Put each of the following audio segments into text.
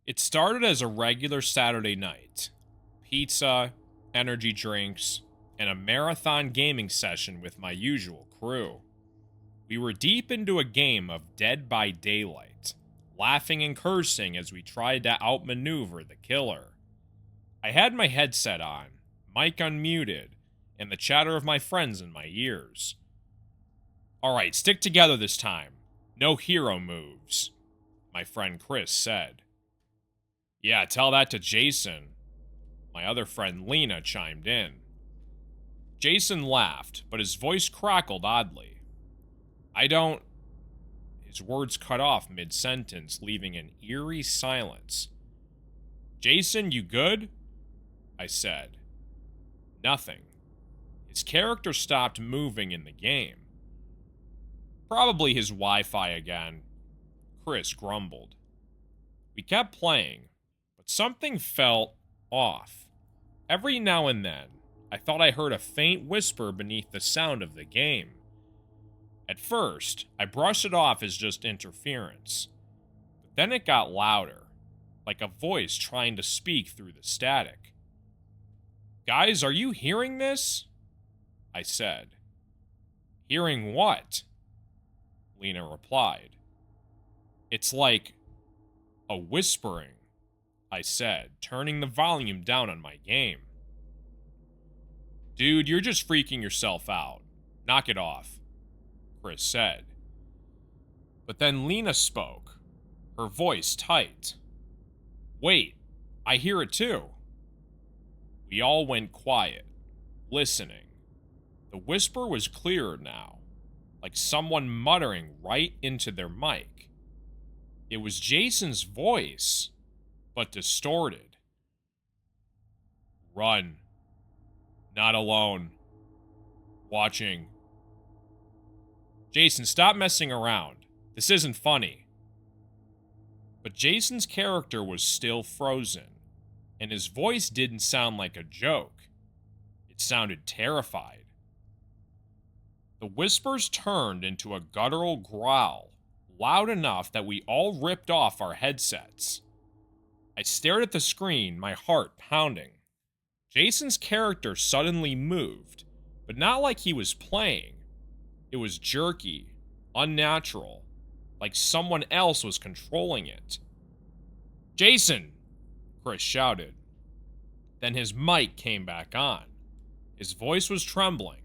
It started as a regular Saturday night. Pizza, energy drinks, and a marathon gaming session with my usual crew. We were deep into a game of Dead by Daylight, laughing and cursing as we tried to outmaneuver the killer. I had my headset on, mic unmuted, and the chatter of my friends in my ears. "Alright, stick together this time. No hero moves," my friend Chris said. "Yeah, tell that to Jason," my other friend Lena chimed in. Jason laughed, but his voice crackled oddly. His words cut off mid-sentence, leaving an eerie silence. "Jason, you good?" I said. Nothing. His character stopped moving in the game. "Probably his Wi-Fi again," Chris grumbled. We kept playing, but something felt off. Every now and then, I thought I heard a faint whisper beneath the sound of the game. At first, I brushed it off as just interference. But then it got louder, like a voice trying to speak through the static. "Guys, are you hearing this?" I said. "Hearing what?" Lena replied. "It's like a whispering," I said, turning the volume down on my game. "Dude, you're just freaking yourself out. Knock it off," Chris said. But then Lena spoke, her voice tight. "Wait, I hear it too." We all went quiet, listening. The whisper was clearer now, like someone muttering right into their mic. It was Jason's voice, but distorted. "Run. Not alone. Watching. Jason, stop messing around. This isn't funny." But Jason's character was still frozen, and his voice didn't sound like a joke. It sounded terrified. The whispers turned into a guttural growl, loud enough that we all ripped off our headsets. I stared at the screen, my heart pounding. Jason's character suddenly moved, but not like he was playing. It was jerky, unnatural, like someone else was controlling it. "Jason!" Chris shouted. Then his mic came back on. His voice was trembling.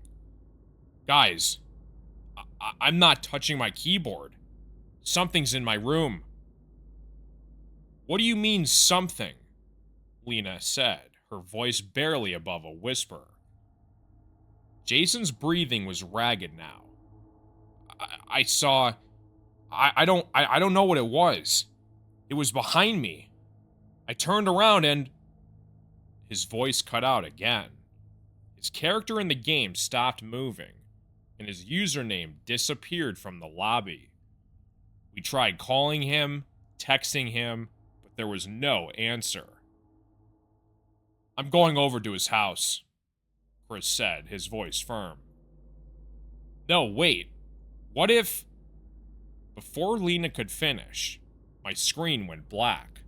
"Guys, I'm not touching my keyboard. Something's in my room." "What do you mean, something?" Lena said, her voice barely above a whisper. Jason's breathing was ragged now. I saw... I don't know what it was. It was behind me. I turned around and..." His voice cut out again. His character in the game stopped moving, and his username disappeared from the lobby. We tried calling him, texting him, but there was no answer. "I'm going over to his house," Chris said, his voice firm. "No, wait. What if..." Before Lena could finish, my screen went black.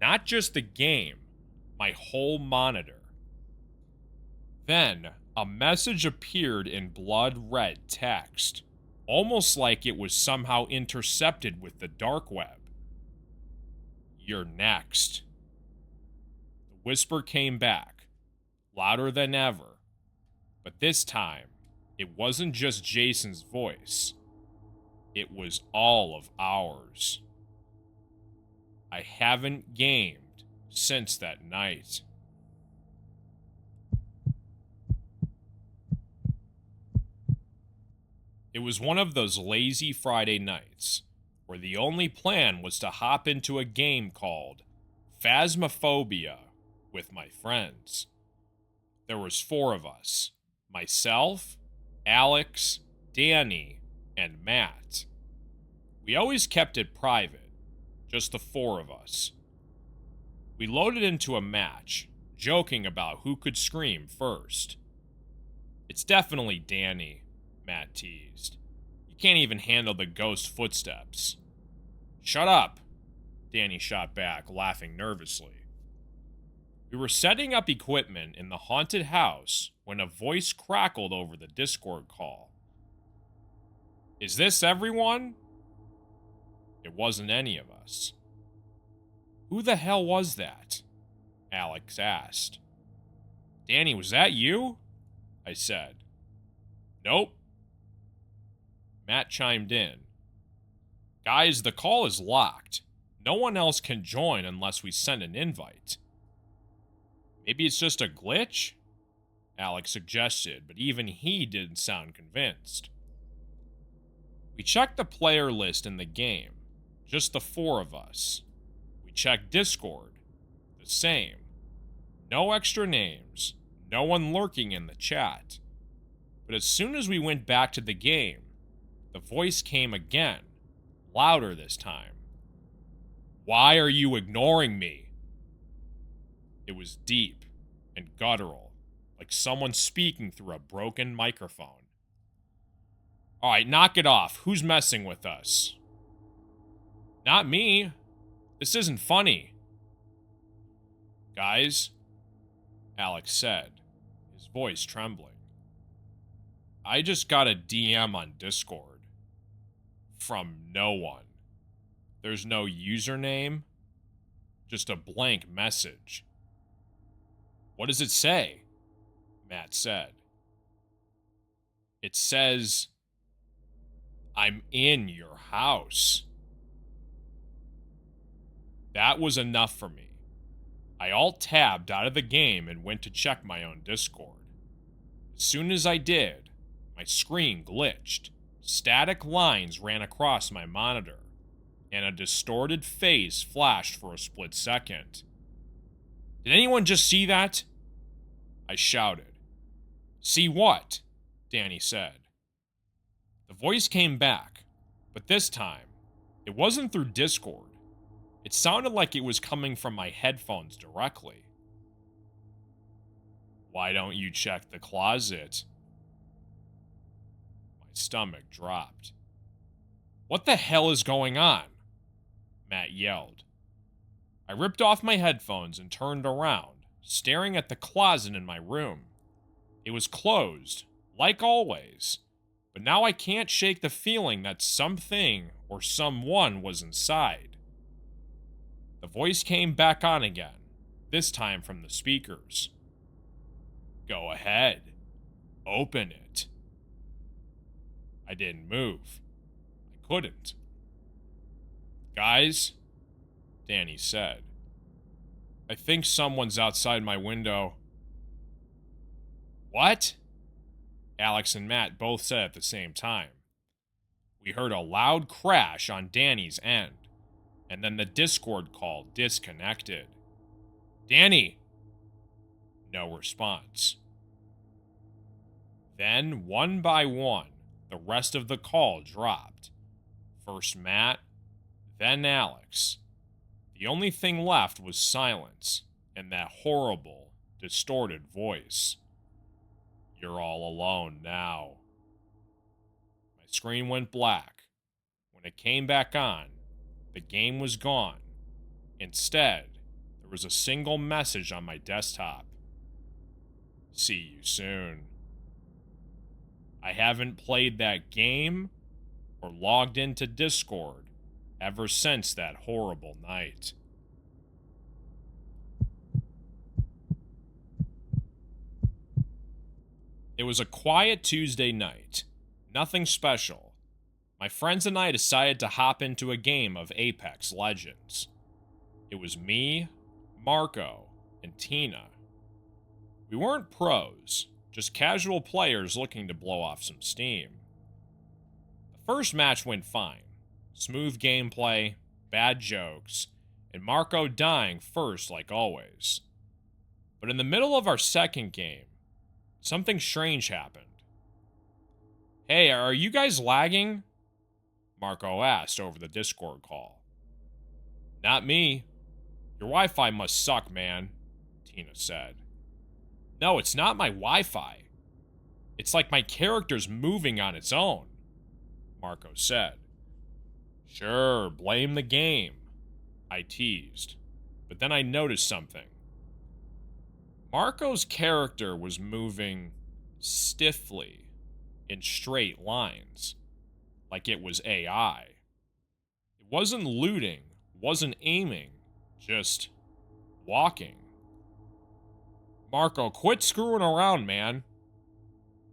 Not just the game, my whole monitor. Then, a message appeared in blood-red text, almost like it was somehow intercepted with the dark web. "You're next." The whisper came back, louder than ever, but this time, it wasn't just Jason's voice. It was all of ours. I haven't gamed since that night. It was one of those lazy Friday nights, where the only plan was to hop into a game called Phasmophobia with my friends. There was 4 of us: myself, Alex, Danny, and Matt. We always kept it private, just the 4 of us. We loaded into a match, joking about who could scream first. "It's definitely Danny," Matt teased. "You can't even handle the ghost footsteps." "Shut up," Danny shot back, laughing nervously. We were setting up equipment in the haunted house when a voice crackled over the Discord call. Is this everyone? It wasn't any of us. Who the hell was that? Alex asked. Danny, was that you? I said. Nope. Matt chimed in. Guys, the call is locked. No one else can join unless we send an invite. Maybe it's just a glitch? Alex suggested, but even he didn't sound convinced. We checked the player list in the game. Just the 4 of us. We checked Discord. The same. No extra names. No one lurking in the chat. But as soon as we went back to the game, the voice came again. Louder this time. Why are you ignoring me? It was deep and guttural, like someone speaking through a broken microphone. Alright, knock it off. Who's messing with us? Not me. This isn't funny. Guys, Alex said, his voice trembling. I just got a DM on Discord. From no one. There's no username. Just a blank message. What does it say? Matt said. It says, I'm in your house. That was enough for me. I alt-tabbed out of the game and went to check my own Discord. As soon as I did, my screen glitched. Static lines ran across my monitor, and a distorted face flashed for a split second. Did anyone just see that? I shouted. See what? Danny said. The voice came back, but this time, it wasn't through Discord. It sounded like it was coming from my headphones directly. Why don't you check the closet? My stomach dropped. What the hell is going on? Matt yelled. I ripped off my headphones and turned around, staring at the closet in my room. It was closed, like always, but now I can't shake the feeling that something or someone was inside. The voice came back on again, this time from the speakers. Go ahead. Open it. I didn't move. I couldn't. Guys, Danny said. I think someone's outside my window. What? Alex and Matt both said at the same time. We heard a loud crash on Danny's end, and then the Discord call disconnected. Danny! No response. Then, one by one, the rest of the call dropped. First Matt, then Alex. The only thing left was silence and that horrible, distorted voice. You're all alone now. My screen went black. When it came back on, the game was gone. Instead, there was a single message on my desktop. See you soon. I haven't played that game or logged into Discord ever since that horrible night. It was a quiet Tuesday night. Nothing special. My friends and I decided to hop into a game of Apex Legends. It was me, Marco, and Tina. We weren't pros, just casual players looking to blow off some steam. The first match went fine. Smooth gameplay, bad jokes, and Marco dying first like always. But in the middle of our second game, something strange happened. Hey, are you guys lagging? Marco asked over the Discord call. Not me. Your Wi-Fi must suck, man, Tina said. No, it's not my Wi-Fi. It's like my character's moving on its own, Marco said. Sure, blame the game, I teased, but then I noticed something. Marco's character was moving stiffly in straight lines, like it was AI. It wasn't looting, wasn't aiming, just walking. Marco, quit screwing around, man.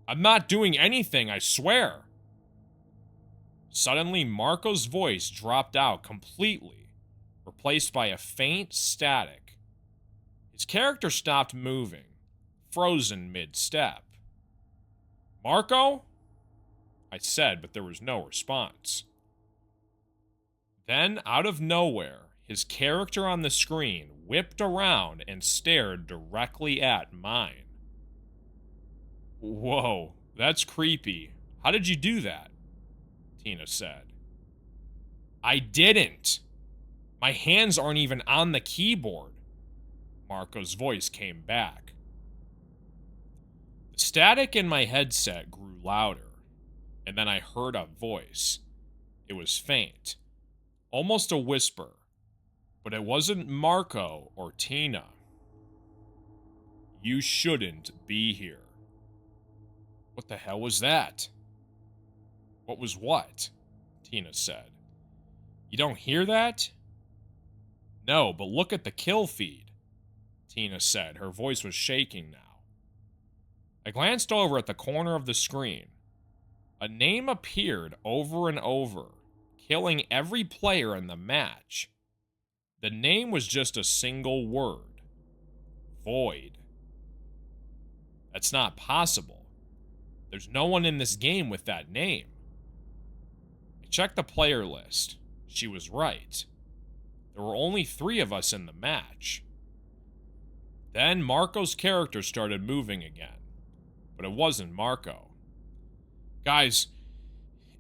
I'm not doing anything, I swear. Suddenly, Marco's voice dropped out completely, replaced by a faint static. His character stopped moving, frozen mid-step. Marco? I said, but there was no response. Then, out of nowhere, his character on the screen whipped around and stared directly at mine. Whoa, that's creepy. How did you do that? Tina said. I didn't. My hands aren't even on the keyboard. Marco's voice came back. The static in my headset grew louder, and then I heard a voice. It was faint, almost a whisper, but it wasn't Marco or Tina. You shouldn't be here. What the hell was that? What was what? Tina said. You don't hear that? No, but look at the kill feed, Tina said. Her voice was shaking now. I glanced over at the corner of the screen. A name appeared over and over, killing every player in the match. The name was just a single word. Void. That's not possible. There's no one in this game with that name. I checked the player list. She was right. There were only 3 of us in the match. Then Marco's character started moving again, but it wasn't Marco. Guys,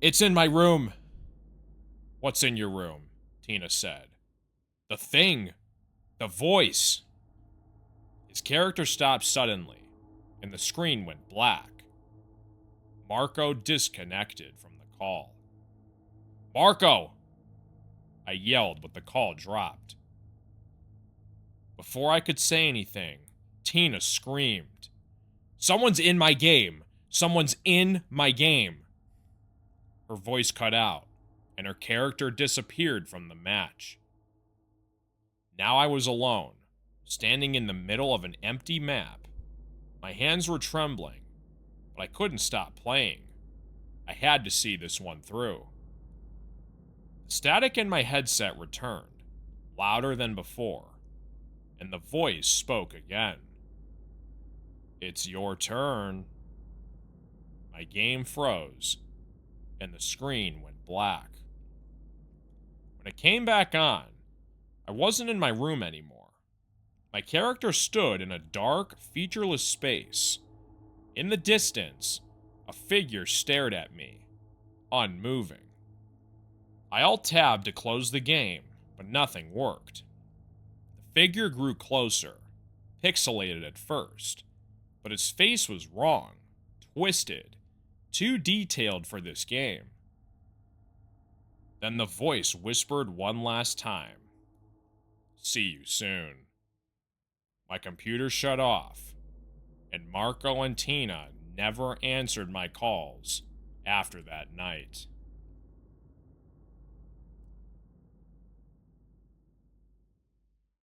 it's in my room. What's in your room? Tina said. The thing. The voice. His character stopped suddenly, and the screen went black. Marco disconnected from the call. Marco! I yelled, but the call dropped. Before I could say anything, Tina screamed. Someone's in my game! Someone's in my game! Her voice cut out, and her character disappeared from the match. Now I was alone, standing in the middle of an empty map. My hands were trembling, but I couldn't stop playing. I had to see this one through. The static in my headset returned, louder than before, and the voice spoke again. It's your turn. My game froze, and the screen went black. When it came back on, I wasn't in my room anymore. My character stood in a dark, featureless space. In the distance, a figure stared at me, unmoving. I alt-tabbed to close the game, but nothing worked. The figure grew closer, pixelated at first, but his face was wrong, twisted, too detailed for this game. Then the voice whispered one last time. See you soon. My computer shut off, and Marco and Tina never answered my calls after that night.